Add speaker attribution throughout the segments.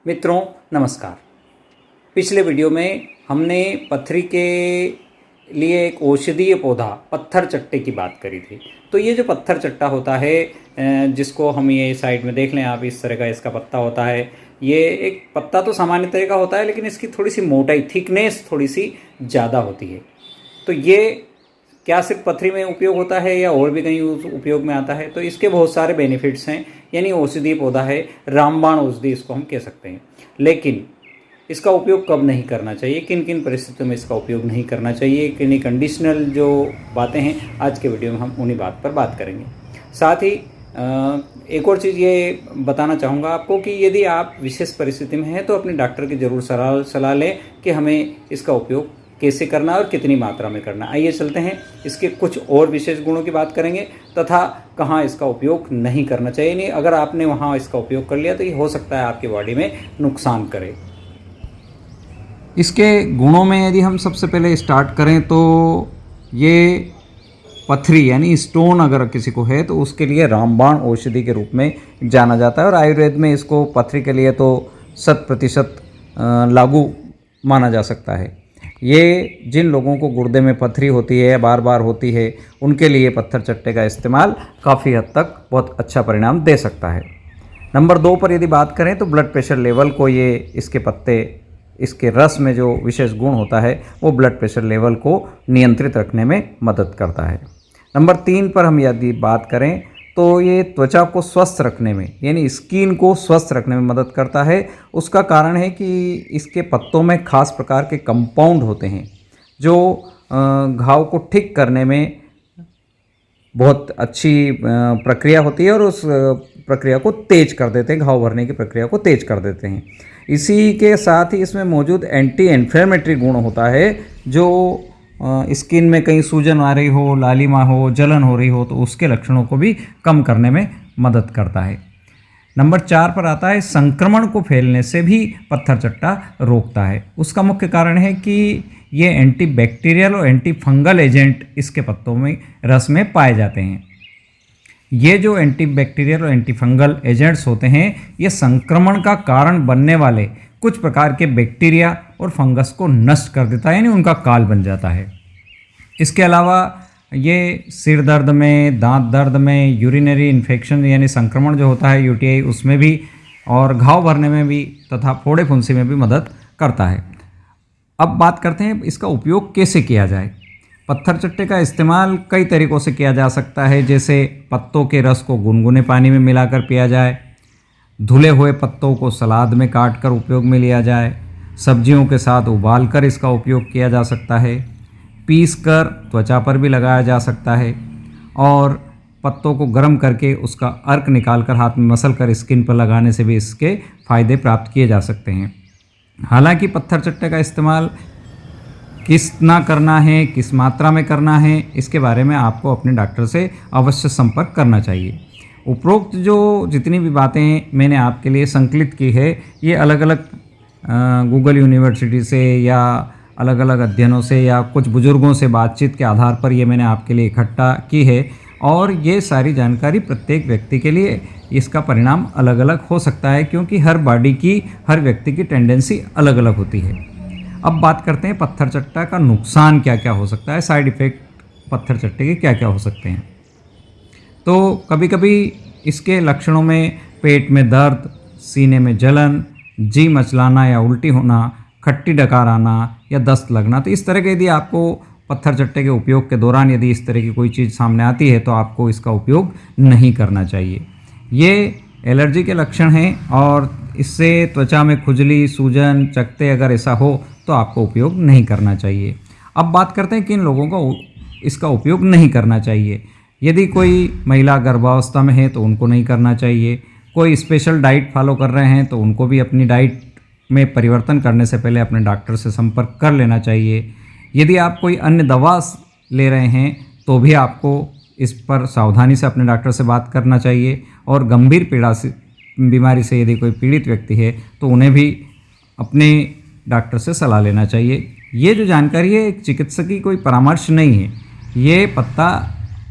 Speaker 1: मित्रों नमस्कार। पिछले वीडियो में हमने पथरी के लिए एक औषधीय पौधा पत्थर चट्टे की बात करी थी। तो ये जो पत्थर चट्टा होता है, जिसको हम ये साइड में देख लें आप, इस तरह का इसका पत्ता होता है। ये एक पत्ता तो सामान्य तरह का होता है, लेकिन इसकी थोड़ी सी मोटाई, थिकनेस थोड़ी सी ज़्यादा होती है। तो ये क्या सिर्फ पथरी में उपयोग होता है या और भी कहीं उपयोग में आता है? तो इसके बहुत सारे बेनिफिट्स हैं। यानी औषधीय पौधा है, रामबाण औषधि इसको हम कह सकते हैं। लेकिन इसका उपयोग कब नहीं करना चाहिए, किन किन परिस्थितियों में इसका उपयोग नहीं करना चाहिए, किन कंडीशनल जो बातें हैं, आज के वीडियो में हम उन्हीं बात पर बात करेंगे। साथ ही एक और चीज़ ये बताना चाहूँगा आपको कि यदि आप विशेष परिस्थिति में हैं तो अपने डॉक्टर की ज़रूर सलाह लें कि हमें इसका उपयोग कैसे करना है और कितनी मात्रा में करना। आइए चलते हैं, इसके कुछ और विशेष गुणों की बात करेंगे तथा कहाँ इसका उपयोग नहीं करना चाहिए। नहीं, अगर आपने वहाँ इसका उपयोग कर लिया तो ये हो सकता है आपकी बॉडी में नुकसान करे। इसके गुणों में यदि हम सबसे पहले स्टार्ट करें तो ये पथरी यानी स्टोन अगर किसी को है तो उसके लिए रामबाण औषधि के रूप में जाना जाता है और आयुर्वेद में इसको पथरी के लिए तो 100% लागू माना जा सकता है। ये जिन लोगों को गुर्दे में पथरी होती है, बार बार होती है, उनके लिए पत्थर चट्टे का इस्तेमाल काफ़ी हद तक बहुत अच्छा परिणाम दे सकता है। नंबर 2 पर यदि बात करें तो ब्लड प्रेशर लेवल को ये इसके पत्ते, इसके रस में जो विशेष गुण होता है वो ब्लड प्रेशर लेवल को नियंत्रित रखने में मदद करता है। नंबर 3 पर हम यदि बात करें तो ये त्वचा को स्वस्थ रखने में यानी स्किन को स्वस्थ रखने में मदद करता है। उसका कारण है कि इसके पत्तों में खास प्रकार के कंपाउंड होते हैं जो घाव को ठीक करने में बहुत अच्छी प्रक्रिया होती है और उस प्रक्रिया को तेज कर देते हैं, घाव भरने की प्रक्रिया को तेज कर देते हैं। इसी के साथ ही इसमें मौजूद एंटी इन्फ्लेमेटरी गुण होता है जो स्किन में कहीं सूजन आ रही हो, लालिमा हो, जलन हो रही हो तो उसके लक्षणों को भी कम करने में मदद करता है। नंबर 4 पर आता है संक्रमण को फैलने से भी पत्थर चट्टा रोकता है। उसका मुख्य कारण है कि ये एंटीबैक्टीरियल और एंटी फंगल एजेंट इसके पत्तों में रस में पाए जाते हैं। ये जो एंटीबैक्टीरियल और एंटी फंगल एजेंट्स होते हैं ये संक्रमण का कारण बनने वाले कुछ प्रकार के बैक्टीरिया और फंगस को नष्ट कर देता है, यानी उनका काल बन जाता है। इसके अलावा ये सिर दर्द में, दांत दर्द में, यूरिनरी इन्फेक्शन यानी संक्रमण जो होता है यूटीआई उसमें भी, और घाव भरने में भी तथा फोड़े फुंसी में भी मदद करता है। अब बात करते हैं इसका उपयोग कैसे किया जाए। पत्थर चट्टे का इस्तेमाल कई तरीक़ों से किया जा सकता है, जैसे पत्तों के रस को गुनगुने पानी में मिलाकर पिया जाए, धुले हुए पत्तों को सलाद में काटकर उपयोग में लिया जाए, सब्जियों के साथ उबालकर इसका उपयोग किया जा सकता है, पीसकर त्वचा पर भी लगाया जा सकता है और पत्तों को गर्म करके उसका अर्क निकालकर हाथ में मसल कर स्किन पर लगाने से भी इसके फ़ायदे प्राप्त किए जा सकते हैं। हालांकि पत्थर चट्टे का इस्तेमाल कितना करना है, किस मात्रा में करना है, इसके बारे में आपको अपने डॉक्टर से अवश्य संपर्क करना चाहिए। उपरोक्त जो जितनी भी बातें मैंने आपके लिए संकलित की है ये अलग अलग गूगल यूनिवर्सिटी से या अलग अलग अध्ययनों से या कुछ बुज़ुर्गों से बातचीत के आधार पर ये मैंने आपके लिए इकट्ठा की है और ये सारी जानकारी प्रत्येक व्यक्ति के लिए इसका परिणाम अलग अलग हो सकता है, क्योंकि हर बॉडी की, हर व्यक्ति की टेंडेंसी अलग अलग होती है। अब बात करते हैं पत्थर चट्टा का नुकसान क्या क्या हो सकता है, साइड इफ़ेक्ट पत्थर चट्टे के क्या क्या हो सकते हैं। तो कभी कभी इसके लक्षणों में पेट में दर्द, सीने में जलन, जी मचलाना या उल्टी होना, खट्टी डकार आना या दस्त लगना, तो इस तरह के यदि आपको पत्थर चट्टे के उपयोग के दौरान यदि इस तरह की कोई चीज़ सामने आती है तो आपको इसका उपयोग नहीं करना चाहिए। ये एलर्जी के लक्षण हैं और इससे त्वचा में खुजली, सूजन, चकत्ते अगर ऐसा हो तो आपको उपयोग नहीं करना चाहिए। अब बात करते हैं किन लोगों को इसका उपयोग नहीं करना चाहिए। यदि कोई महिला गर्भावस्था में है तो उनको नहीं करना चाहिए। कोई स्पेशल डाइट फॉलो कर रहे हैं तो उनको भी अपनी डाइट में परिवर्तन करने से पहले अपने डॉक्टर से संपर्क कर लेना चाहिए। यदि आप कोई अन्य दवा ले रहे हैं तो भी आपको इस पर सावधानी से अपने डॉक्टर से बात करना चाहिए और गंभीर बीमारी से यदि कोई पीड़ित व्यक्ति है तो उन्हें भी अपने डॉक्टर से सलाह लेना चाहिए। ये जो जानकारी है एक चिकित्सक की कोई परामर्श नहीं है, ये पत्ता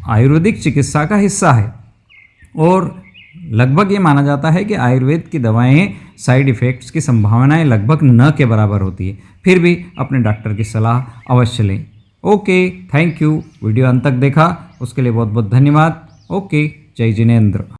Speaker 1: आयुर्वेदिक चिकित्सा का हिस्सा है और लगभग ये माना जाता है कि आयुर्वेद की दवाएं साइड इफ़ेक्ट्स की संभावनाएं लगभग न के बराबर होती है। फिर भी अपने डॉक्टर की सलाह अवश्य लें। Okay, thank you. वीडियो अंत तक देखा उसके लिए बहुत बहुत धन्यवाद। ओके, जय जिनेंद्र।